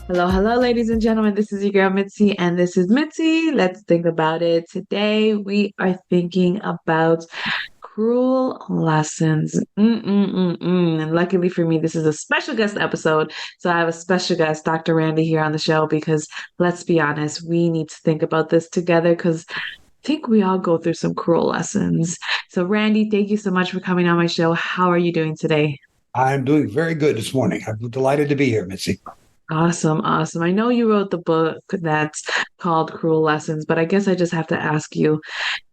Hello, hello, ladies and gentlemen. This is your girl Mitzi, and this is Mitzi. Let's think about it. Today, we are thinking about cruel lessons. And luckily for me, this is a special guest episode. So I have a special guest, Dr. Randy, here on the show because let's be honest, we need to think about this together because I think we all go through some cruel lessons. So, Randy, thank you so much for coming on my show. How are you doing today? I'm doing very good this morning. I'm delighted to be here, Mitzi. Awesome, awesome. I know you wrote the book that's called Cruel Lessons, but I guess I just have to ask you,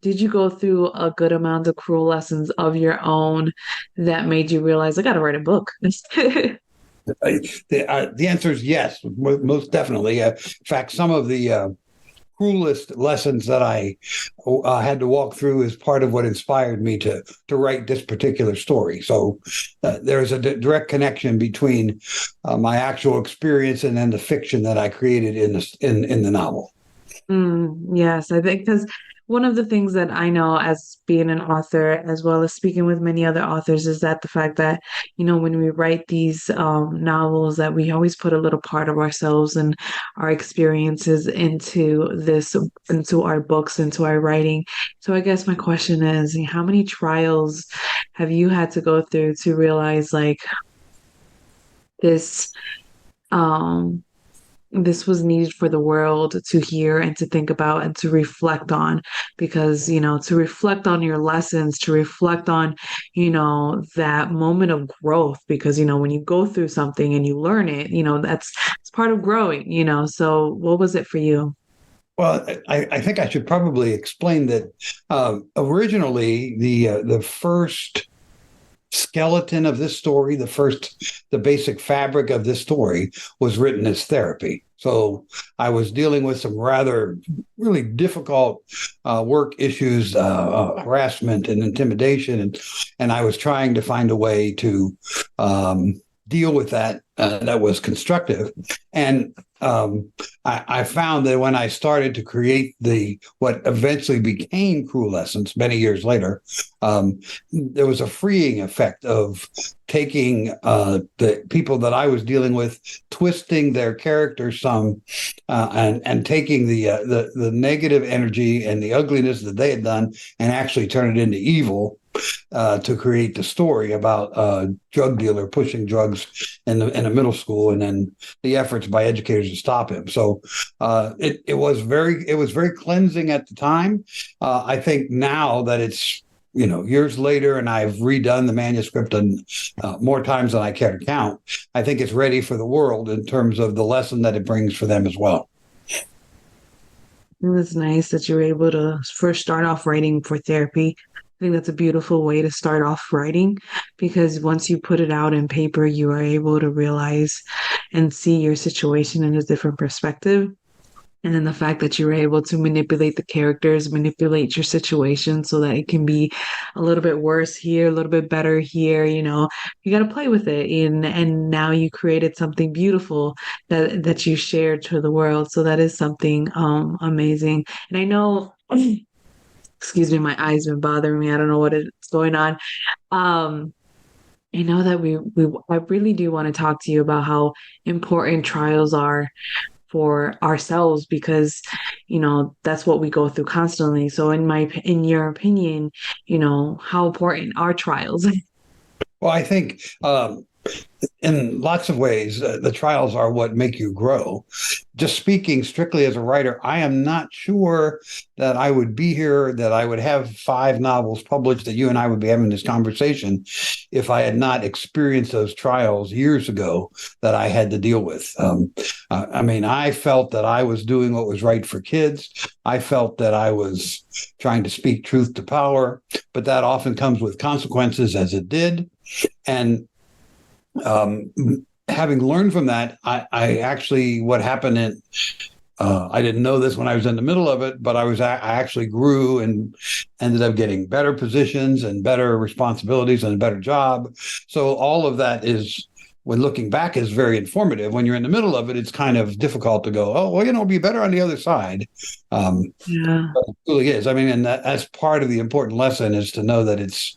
did you go through a good amount of cruel lessons of your own that made you realize I gotta write a book? The answer is yes, most definitely. In fact, some of the cruelest lessons that I had to walk through is part of what inspired me to write this particular story. So there's a direct connection between my actual experience and then the fiction that I created in the novel. Yes, I think because one of the things that I know as being an author, as well as speaking with many other authors, is that the fact that, when we write these novels, that we always put a little part of ourselves and our experiences into our books, into our writing. So I guess my question is, how many trials have you had to go through to realize like this? Um, this was needed for the world to hear and to think about and to reflect on because to reflect on your lessons, to reflect on that moment of growth, because when you go through something and you learn it, that's it's part of growing, so what was it for you? Well, I think I should probably explain that originally the first skeleton of this story, the basic fabric of this story was written as therapy. So I was dealing with some rather really difficult work issues, harassment and intimidation, and I was trying to find a way to deal with that that was constructive. And I found that when I started to create what eventually became Cruel Lessons many years later, there was a freeing effect of taking the people that I was dealing with, twisting their characters some, and taking the negative energy and the ugliness that they had done, and actually turn it into evil. To create the story about a drug dealer pushing drugs in a middle school, and then the efforts by educators to stop him. So it was very cleansing at the time. I think now that it's years later, and I've redone the manuscript and more times than I care to count, I think it's ready for the world in terms of the lesson that it brings for them as well. It was nice that you were able to first start off writing for therapy. I think that's a beautiful way to start off writing because once you put it out in paper, you are able to realize and see your situation in a different perspective. And then the fact that you were able to manipulate the characters, manipulate your situation so that it can be a little bit worse here, a little bit better here, you got to play with it. And now you created something beautiful that you shared to the world. So that is something amazing. And I know excuse me, my eyes been bothering me. I don't know what is going on. Um, I know that I really do want to talk to you about how important trials are for ourselves because, that's what we go through constantly. So in your opinion, how important are trials? Well, I think in lots of ways, the trials are what make you grow. Just speaking strictly as a writer, I am not sure that I would be here, that I would have 5 novels published, that you and I would be having this conversation if I had not experienced those trials years ago that I had to deal with. I mean, I felt that I was doing what was right for kids. I felt that I was trying to speak truth to power, but that often comes with consequences, as it did. And um, having learned from that, I actually, what happened I didn't know this when I was in the middle of it, but I actually grew and ended up getting better positions and better responsibilities and a better job. So all of that is, when looking back, is very informative. When you're in the middle of it, it's kind of difficult to go, oh, well, it'll be better on the other side. Yeah. But it really is. I mean, and that's part of the important lesson, is to know that it's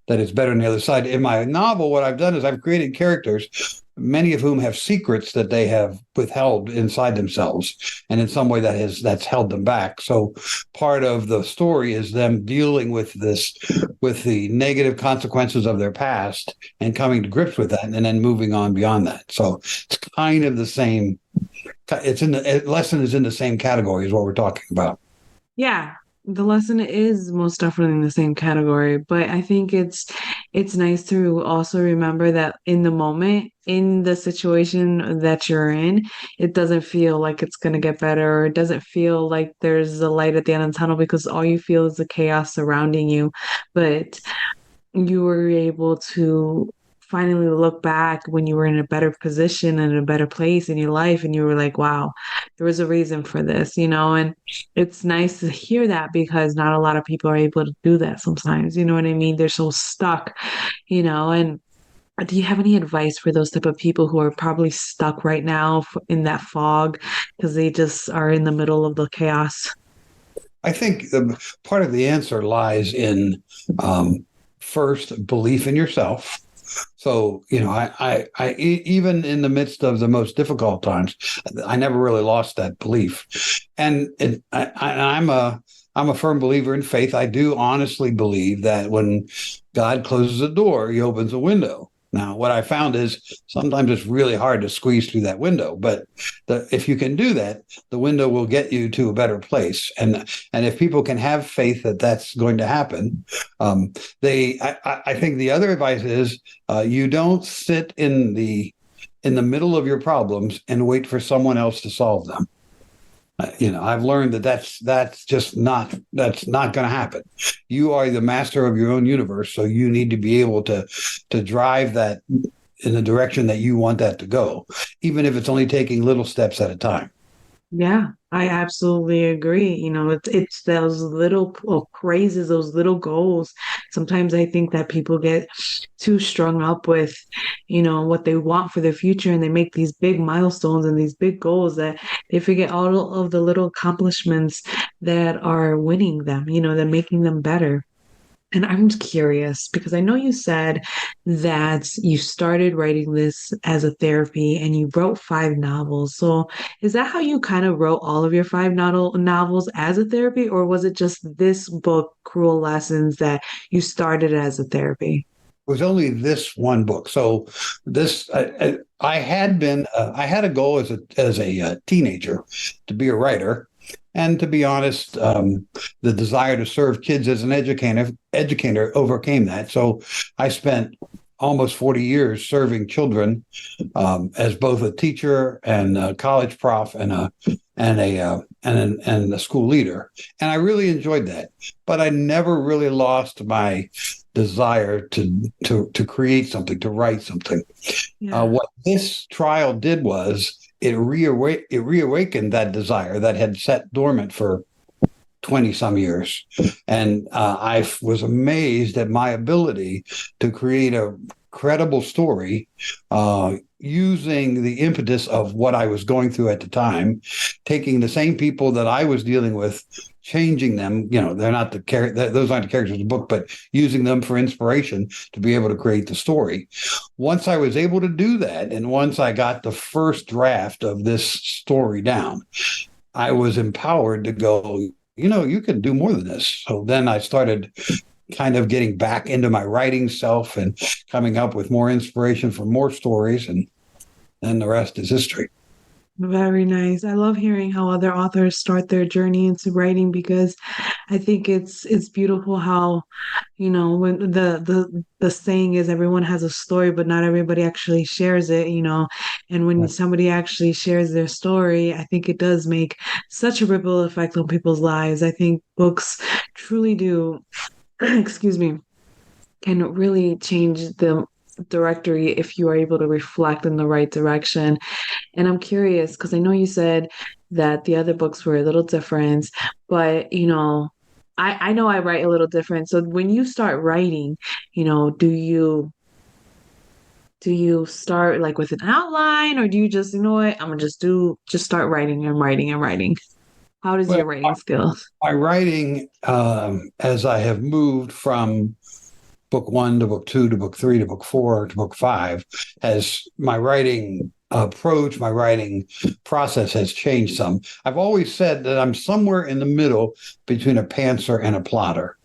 better on the other side. In my novel, what I've done is I've created characters many of whom have secrets that they have withheld inside themselves, and in some way that's held them back. So part of the story is them dealing with this, with the negative consequences of their past, and coming to grips with that, and then moving on beyond that. So it's kind of the same. It's in the lesson is in the same category as what we're talking about. Yeah, the lesson is most definitely in the same category, but I think it's nice to also remember that in the moment, in the situation that you're in, it doesn't feel like it's going to get better, or it doesn't feel like there's a light at the end of the tunnel because all you feel is the chaos surrounding you. But you were able to finally look back when you were in a better position and a better place in your life, and you were like, wow, there was a reason for this, and it's nice to hear that because not a lot of people are able to do that sometimes, you know what I mean? They're so stuck, and do you have any advice for those type of people who are probably stuck right now in that fog because they just are in the middle of the chaos? I think part of the answer lies in first belief in yourself. So, even in the midst of the most difficult times, I never really lost that belief. And I'm a firm believer in faith. I do honestly believe that when God closes a door, he opens a window. Now, what I found is sometimes it's really hard to squeeze through that window, but if you can do that, the window will get you to a better place. And if people can have faith that that's going to happen, I think the other advice is you don't sit in the middle of your problems and wait for someone else to solve them. I've learned that that's just that's not going to happen. You are the master of your own universe, so you need to be able to drive that in the direction that you want that to go, even if it's only taking little steps at a time. Yeah, I absolutely agree. It's those little praises, those little goals. Sometimes I think that people get too strung up with, what they want for their future, and they make these big milestones and these big goals that they forget all of the little accomplishments that are winning them, that making them better. And I'm curious because I know you said that you started writing this as a therapy and you wrote five novels. So is that how you kind of wrote all of your five novels as a therapy, or was it just this book, Cruel Lessons, that you started as a therapy? It was only this one book. So I had a goal as a teenager to be a writer. And to be honest, the desire to serve kids as an educator overcame that. So I spent almost 40 years serving children as both a teacher and a college prof and a school leader, and I really enjoyed that. But I never really lost my desire to create something, to write something. Yeah. What this trial did was it reawakened that desire that had sat dormant for 20 some years. And I was amazed at my ability to create a credible story using the impetus of what I was going through at the time, taking the same people that I was dealing with, changing them. They're not those aren't the characters of the book, but using them for inspiration to be able to create the story. Once I was able to do that, and once I got the first draft of this story down, I was empowered to go, you can do more than this. So then I started kind of getting back into my writing self and coming up with more inspiration for more stories. And then the rest is history. Very nice. I love hearing how other authors start their journey into writing because I think it's beautiful how, when the saying is everyone has a story, but not everybody actually shares it, and when somebody actually shares their story, I think it does make such a ripple effect on people's lives. I think books truly do, excuse me, can really change the directory if you are able to reflect in the right direction. And I'm curious because I know you said that the other books were a little different, but I know I write a little different. So when you start writing, do you start like with an outline, or do you just, you know what, I'm gonna just start writing and writing and writing? How does Well, your writing skills? my writing, as I have moved from book one to book two to book three to book four to book five, has my writing approach, my writing process has changed some. I've always said that I'm somewhere in the middle between a pantser and a plotter.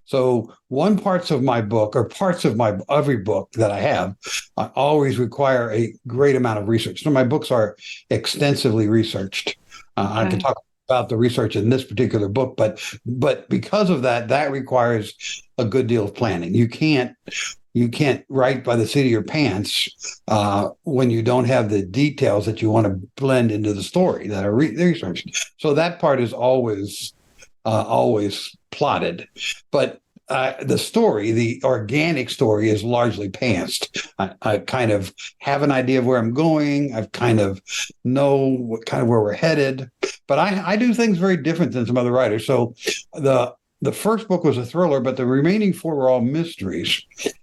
So one parts of my book or parts of my every book that I have, I always require a great amount of research. So my books are extensively researched. I can Okay. talk about the research in this particular book, but because of that, that requires a good deal of planning. You can't write by the seat of your pants when you don't have the details that you want to blend into the story that are researched. So that part is always plotted, but the story, the organic story, is largely pantsed. I kind of have an idea of where I'm going. I kind of know where we're headed, but I do things very different than some other writers. So the first book was a thriller, but the remaining four were all mysteries.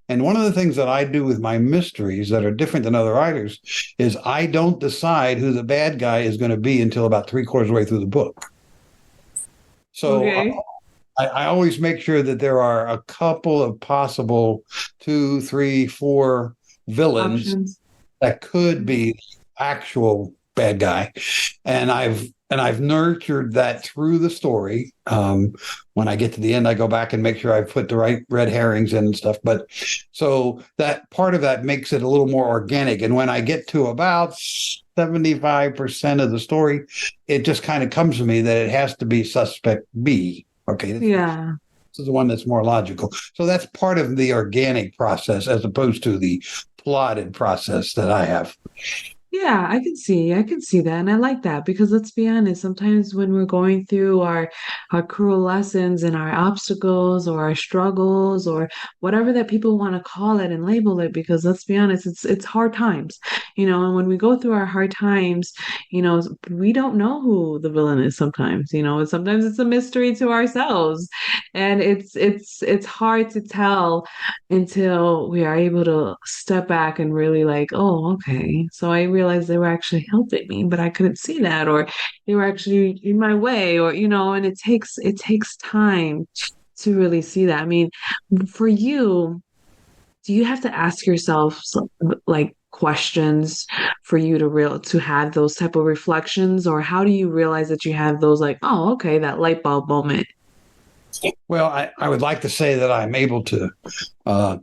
And one of the things that I do with my mysteries that are different than other writers is I don't decide who the bad guy is going to be until about three-quarters of the way through the book. So Okay. I always make sure that there are a couple of possible two, three, four villains Options. that could be actual bad guy, and I've nurtured that through the story. When I get to the end, I go back and make sure I've put the right red herrings in and stuff. But so that part of that makes it a little more organic. And when I get to about 75% of the story, it just kind of comes to me that it has to be suspect B. Okay, this Yeah. is the one that's more logical. So that's part of the organic process as opposed to the plotted process that I have. Yeah, I can see that. And I like that because let's be honest, sometimes when we're going through our cruel lessons and our obstacles or our struggles or whatever that people want to call it and label it, because let's be honest, it's hard times, and when we go through our hard times, we don't know who the villain is sometimes, and sometimes it's a mystery to ourselves. And it's hard to tell until we are able to step back and really like, oh, okay. So I realized they were actually helping me, but I couldn't see that, or they were actually in my way, or and it takes time to really see that. I mean, for you, do you have to ask yourself like questions for you to have those type of reflections, or how do you realize that you have those like, oh, okay, that light bulb moment? Well, I would like to say that I'm able to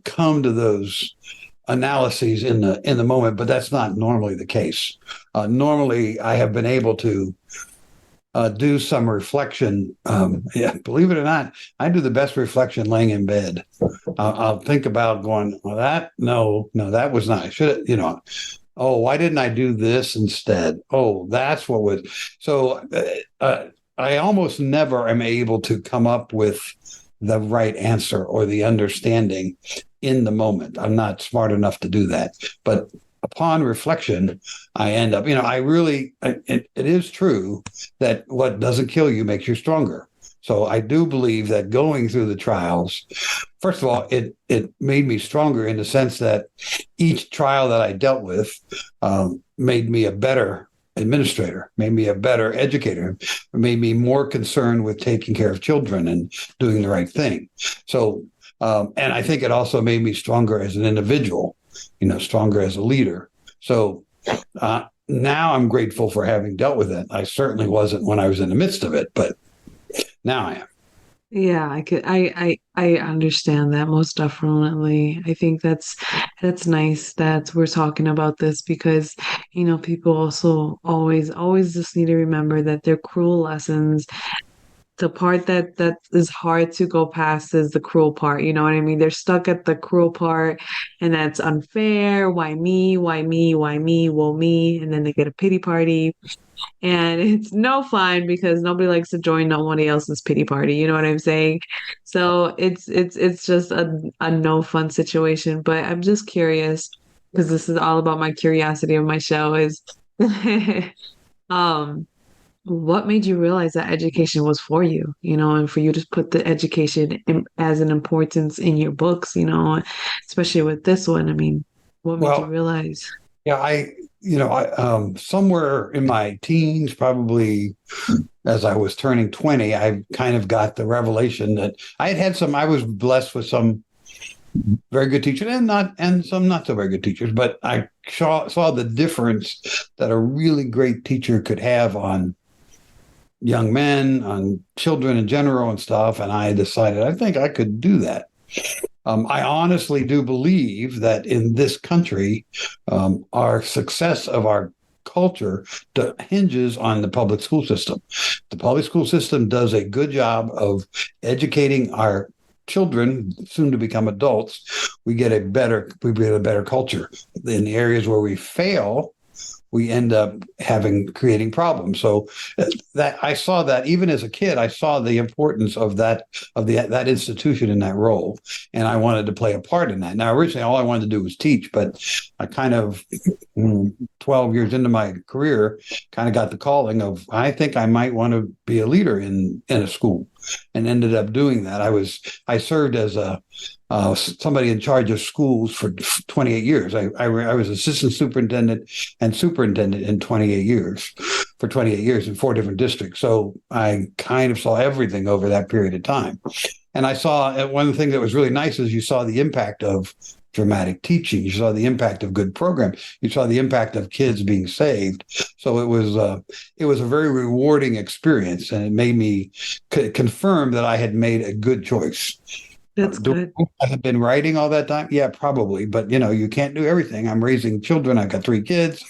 come to those analyses in the moment, but that's not normally the case. Normally, I have been able to do some reflection. Yeah, believe it or not, I do the best reflection laying in bed. I'll think about going, well, no, that was not. I should have, oh, why didn't I do this instead? Oh, that's what was. So I almost never am able to come up with the right answer or the understanding in the moment. I'm not smart enough to do that. But upon reflection, I end up, it is true that what doesn't kill you makes you stronger. So I do believe that going through the trials, first of all, it made me stronger in the sense that each trial that I dealt with made me a better administrator, made me a better educator, made me more concerned with taking care of children and doing the right thing. So, and I think it also made me stronger as an individual, stronger as a leader. So now I'm grateful for having dealt with it. I certainly wasn't when I was in the midst of it, but now I am. Yeah, I understand that most definitely. I think that's nice that we're talking about this because people also always just need to remember that they're cruel lessons. The part that is hard to go past is the cruel part. You know what I mean? They're stuck at the cruel part, and that's unfair. Why me? Why me? Why me? Well, me. And then they get a pity party. And it's no fun because nobody likes to join nobody else's pity party. You know what I'm saying? So it's just a no fun situation. But I'm just curious because this is all about my curiosity of my show is um what made you realize that education was for you, and for you to put the education as an importance in your books, especially with this one. I mean, what made you Well, realize? yeah, somewhere in my teens, probably as I was turning 20, I kind of got the revelation that I was blessed with some very good teachers and some not so very good teachers, but I saw the difference that a really great teacher could have on young men, on children in general and stuff. And I decided I think I could do that. I honestly do believe that in this country, our success of our culture hinges on the public school system. The public school system does a good job of educating our children, soon to become adults. We get a better culture. In the areas where we fail, we end up creating problems. So that I saw that even as a kid, I saw the importance of that institution in that role, and I wanted to play a part in that. Now, originally, all I wanted to do was teach, but I kind of 12 years into my career, kind of got the calling of I think I might want to be a leader in a school, and ended up doing that. I served as a somebody in charge of schools for 28 years. I was assistant superintendent and superintendent in 28 years, for 28 years in 4 different districts. So I kind of saw everything over that period of time. And I saw one of the things that was really nice is you saw the impact of dramatic teaching. You saw the impact of good programs. You saw the impact of kids being saved. So it was a very rewarding experience, and it made me confirm that I had made a good choice. That's Do good. I have been writing all that time? Yeah, probably. But you can't do everything. I'm raising children. I've got 3 kids.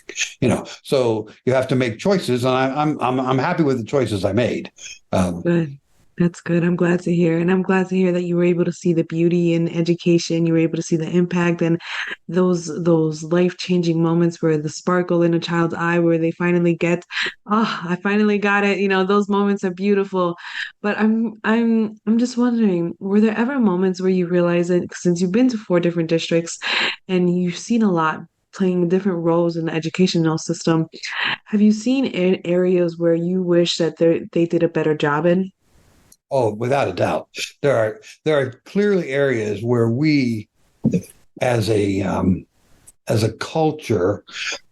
So you have to make choices, and I'm happy with the choices I made. Um, Good. That's good. I'm glad to hear. And I'm glad to hear that you were able to see the beauty in education. You were able to see the impact and those life-changing moments where the sparkle in a child's eye where they finally get, oh, I finally got it. Those moments are beautiful. But I'm just wondering, were there ever moments where you realize that since you've been to 4 different districts and you've seen a lot playing different roles in the educational system, have you seen areas where you wish that they did a better job in? oh, without a doubt, there are clearly areas where we, as a culture,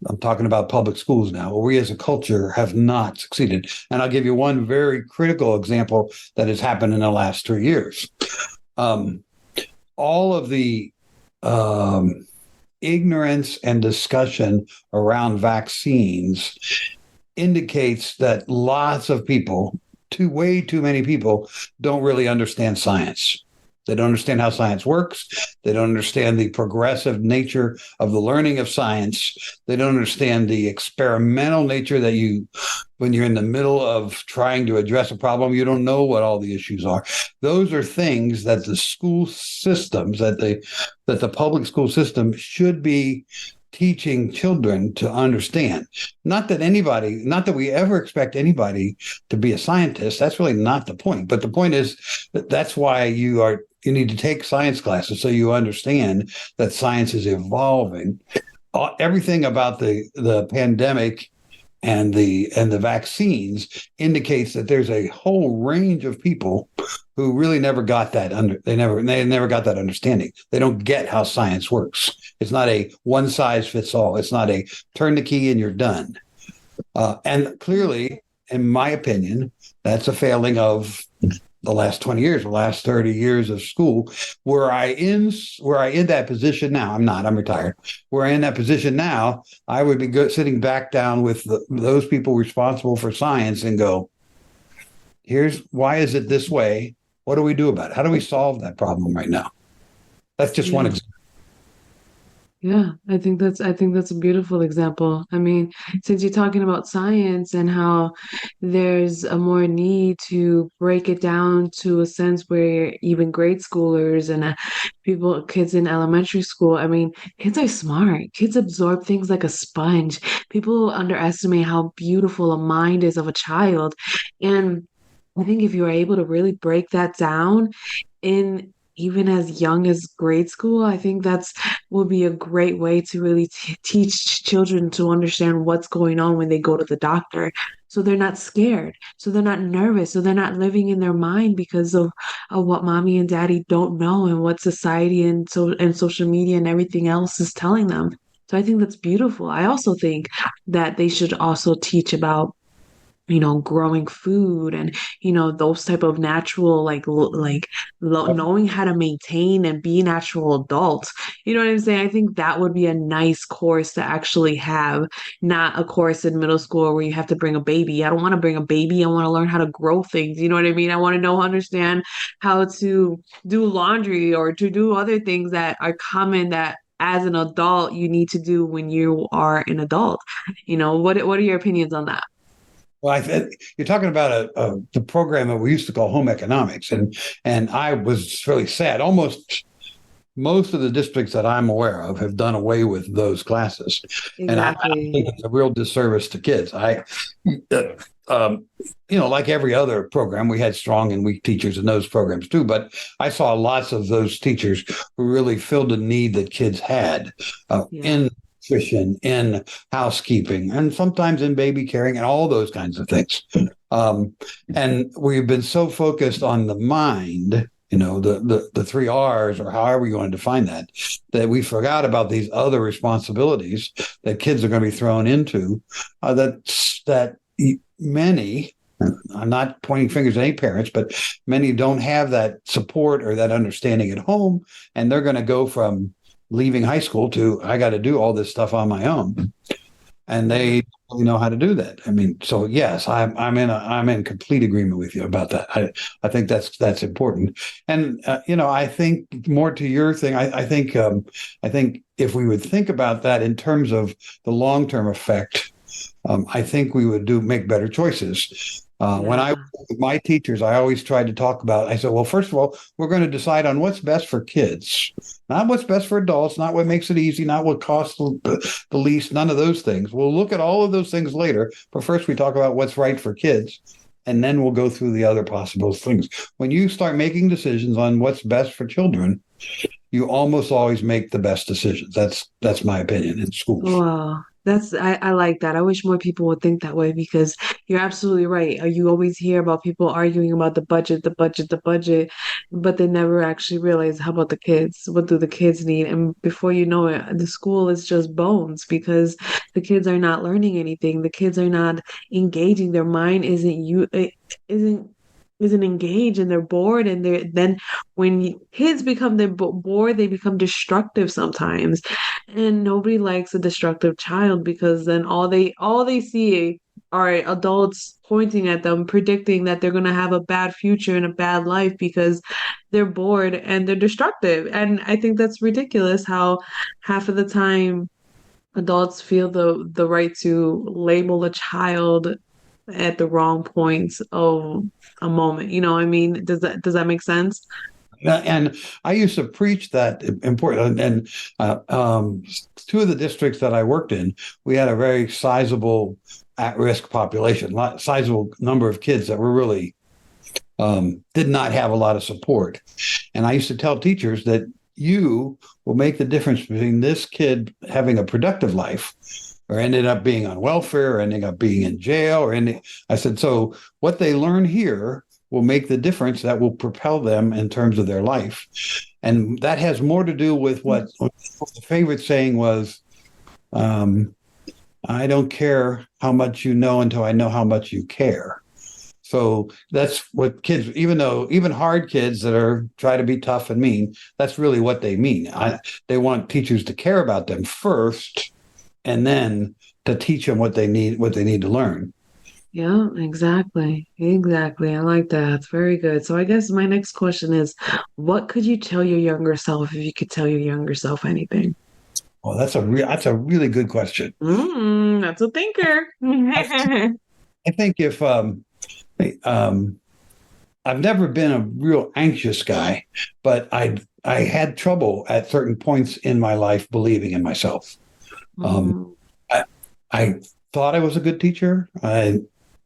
I'm talking about public schools now, where we as a culture have not succeeded. And I'll give you one very critical example that has happened in the last 3 years. Um, all of the ignorance and discussion around vaccines indicates that lots of people, way too many people, don't really understand science. They don't understand how science works. They don't understand the progressive nature of the learning of science. They don't understand the experimental nature when you're in the middle of trying to address a problem, you don't know what all the issues are. Those are things that the school systems, that the public school system should be teaching children to understand. Not that we ever expect anybody to be a scientist. That's really not the point. But the point is that's why you need to take science classes so you understand that science is evolving. Everything about the pandemic and the vaccines indicates that there's a whole range of people who really never got that they never got that understanding. They don't get how science works. It's not a one size fits all. It's not a turn the key and you're done. And clearly, in my opinion, that's a failing of the last 20 years, the last 30 years of school. Were I in that position now, I'm retired. Were I in that position now, I would be sitting back down with those people responsible for science and go, here's why is it this way? What do we do about it? How do we solve that problem right now? That's just one Yeah. example. Yeah, I think that's a beautiful example. I mean, since you're talking about science and how there's a more need to break it down to a sense where even grade schoolers and kids in elementary school, I mean, kids are smart. Kids absorb things like a sponge. People underestimate how beautiful a mind is of a child. And I think if you are able to really break that down in even as young as grade school, I think that's will be a great way to really teach children to understand what's going on when they go to the doctor. So they're not scared. So they're not nervous. So they're not living in their mind because of what mommy and daddy don't know and what society and social media and everything else is telling them. So I think that's beautiful. I also think that they should also teach about growing food and those type of natural knowing how to maintain and be natural adults. You know what I'm saying? I think that would be a nice course to actually have, not a course in middle school where you have to bring a baby. I don't want to bring a baby. I want to learn how to grow things. You know what I mean? I want to understand how to do laundry or to do other things that are common that as an adult you need to do when you are an adult. What are your opinions on that? Well, you're talking about the program that we used to call home economics, and I was really sad. Almost most of the districts that I'm aware of have done away with those classes, and I Exactly. think it's a real disservice to kids. Uh, um, like every other program, we had strong and weak teachers in those programs too. But I saw lots of those teachers who really filled a need that kids had Yeah. in nutrition, in housekeeping, and sometimes in baby caring, and all those kinds of things. Um, and we've been so focused on the mind, the three R's, or however you want to define that, that we forgot about these other responsibilities that kids are going to be thrown into. That many. I'm not pointing fingers at any parents, but many don't have that support or that understanding at home, and they're going to go from leaving high school to I got to do all this stuff on my own, and Yeah. they don't really know how to do that. I mean, so yes, I'm in complete agreement with you about that. I think that's important, and I think more to your thing. I think if we would think about that in terms of the long term effect, I think we would make better choices. When Yeah. I work with my teachers, I always tried to talk about. I said, well, first of all, we're going to decide on what's best for kids, not what's best for adults, not what makes it easy, not what costs the least, none of those things. We'll look at all of those things later, but first we talk about what's right for kids, and then we'll go through the other possible things. When you start making decisions on what's best for children, you almost always make the best decisions. That's my opinion in schools. Wow. I like that. I wish more people would think that way because you're absolutely right. You always hear about people arguing about the budget, the budget, the budget, but they never actually realize how about the kids? What do the kids need? And before you know it, the school is just bones because the kids are not learning anything. The kids are not engaging. Their mind isn't isn't engaged and they're bored and then when kids become bored, they become destructive sometimes, and nobody likes a destructive child because then all they see are adults pointing at them, predicting that they're going to have a bad future and a bad life because they're bored and they're destructive. And I think that's ridiculous how half of the time adults feel the right to label a child at the wrong points of a moment. You know what I mean? Does that make sense? And I used to preach that important. And two of the districts that I worked in, we had a very sizable at-risk population, sizable number of kids that were really did not have a lot of support. And I used to tell teachers that you will make the difference between this kid having a productive life or ended up being on welfare or ending up being in jail I said, so what they learn here will make the difference that will propel them in terms of their life. And that has more to do with what the favorite saying was, I don't care how much you know until I know how much you care. So that's what kids, even hard kids that are try to be tough and mean, that's really what they mean. They want teachers to care about them first, and then to teach them what they need to learn. Yeah, exactly. Exactly. I like that. It's very good. So I guess my next question is, what could you tell your younger self if you could tell your younger self anything? Well, that's a really good question. That's a thinker. I, I think if um, I've never been a real anxious guy, but I had trouble at certain points in my life believing in myself. Um, Mm, I, I thought I was a good teacher. I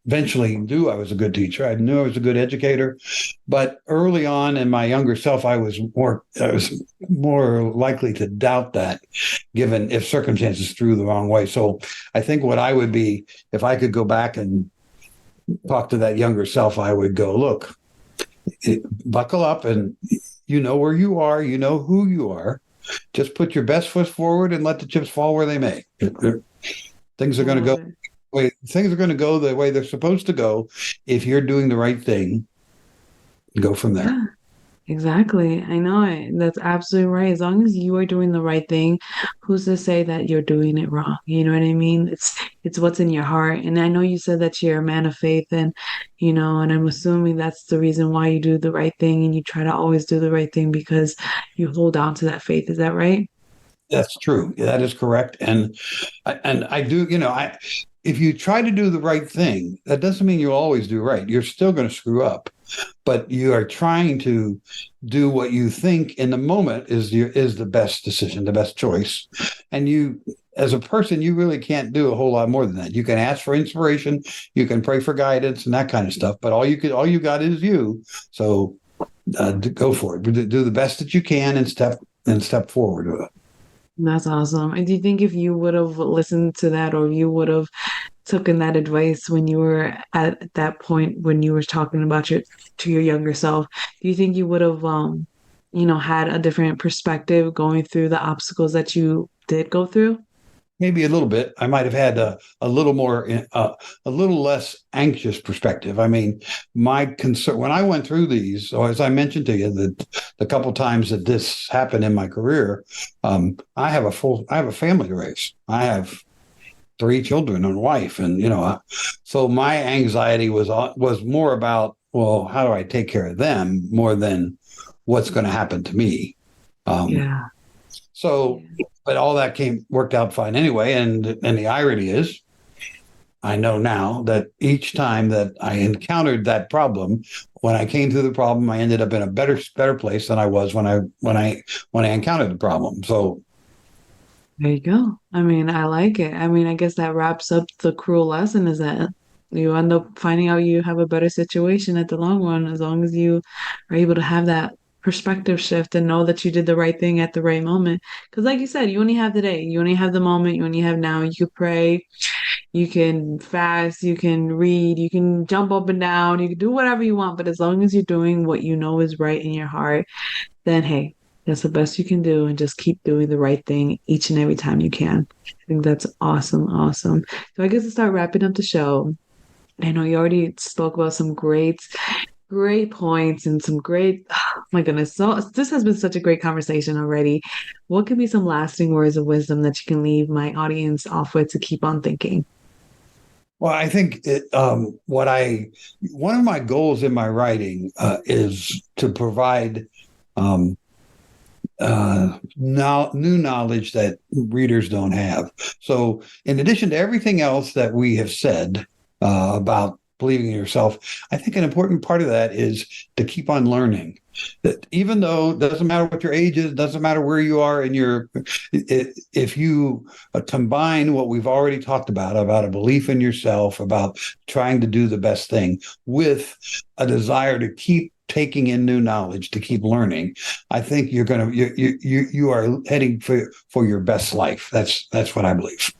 eventually knew I was a good teacher. I knew I was a good educator, but early on in my younger self, I was more likely to doubt that, given if circumstances threw the wrong way. So I think what I would be if I could go back and talk to that younger self, I would go, look, buckle up, and you know where you are, you know who you are. Just put your best foot forward and let the chips fall where they may. Things are I going to love go it. way things are going to go the way they're supposed to go if you're doing the right thing. Go from there. Yeah. Exactly. I know it. That's absolutely right. As long as you are doing the right thing, who's to say that you're doing it wrong? You know what I mean? It's what's in your heart. And I know you said that you're a man of faith and and I'm assuming that's the reason why you do the right thing and you try to always do the right thing because you hold on to that faith. Is that right? That's true. That is correct. And I do, I if you try to do the right thing, that doesn't mean you'll always do right. You're still going to screw up, but you are trying to do what you think in the moment is the best decision, the best choice. And you, as a person, you really can't do a whole lot more than that. You can ask for inspiration, you can pray for guidance and that kind of stuff, but all you got is you. So go for it. Do the best that you can and step forward with it. That's awesome. And do you think if you would have listened to that or you would have taken that advice when you were at that point when you were talking about your younger self, do you think you would have had a different perspective going through the obstacles that you did go through? Maybe a little bit. I might have had a little more, a little less anxious perspective. I mean, my concern when I went through these, or as I mentioned to you, the couple times that this happened in my career, I have a family to raise. I have three children and a wife, and so my anxiety was more about, well, how do I take care of them more than what's going to happen to me. Um, Yeah. so, but all that worked out fine anyway. And the irony is, I know now that each time that I encountered that problem, when I came through the problem, I ended up in a better place than I was when I encountered the problem. So There you go. I mean, I like it. I mean, I guess that wraps up the cruel lesson is that you end up finding out you have a better situation at the long run as long as you are able to have that perspective shift and know that you did the right thing at the right moment. Because, like you said, you only have the day, you only have the moment, you only have now. You could pray, you can fast, you can read, you can jump up and down, you can do whatever you want. But as long as you're doing what you know is right in your heart, then hey, that's the best you can do and just keep doing the right thing each and every time you can. I think that's awesome, awesome. So I guess to start wrapping up the show, I know you already spoke about some great points and some great, oh my goodness. So this has been such a great conversation already. What could be some lasting words of wisdom that you can leave my audience off with to keep on thinking? well, I think one of my goals in my writing is to provide um, now new knowledge that readers don't have. So, in addition to everything else that we have said about believing in yourself, I think an important part of that is to keep on learning. That even though it doesn't matter what your age is, doesn't matter where you are in if you combine what we've already talked about a belief in yourself, about trying to do the best thing, with a desire to keep taking in new knowledge, to keep learning, I think you are heading for your best life. That's what I believe.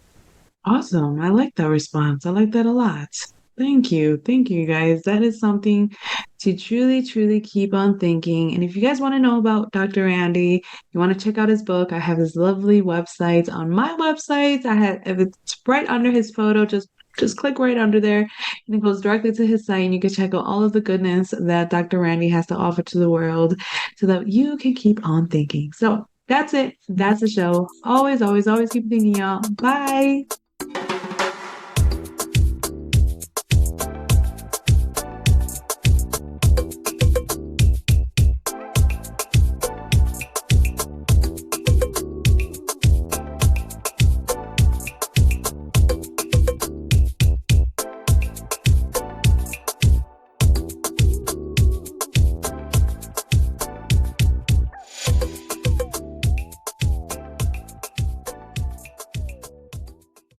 Awesome. I like that response. I like that a lot. Thank you. Thank you, guys. That is something to truly, truly keep on thinking. And if you guys want to know about Dr. Andy, you want to check out his book, I have his lovely websites on my website. If it's right under his photo, just click right under there and it goes directly to his site and you can check out all of the goodness that Dr. Randy has to offer to the world so that you can keep on thinking. So that's it. That's the show. Always, always, always keep thinking, y'all. Bye.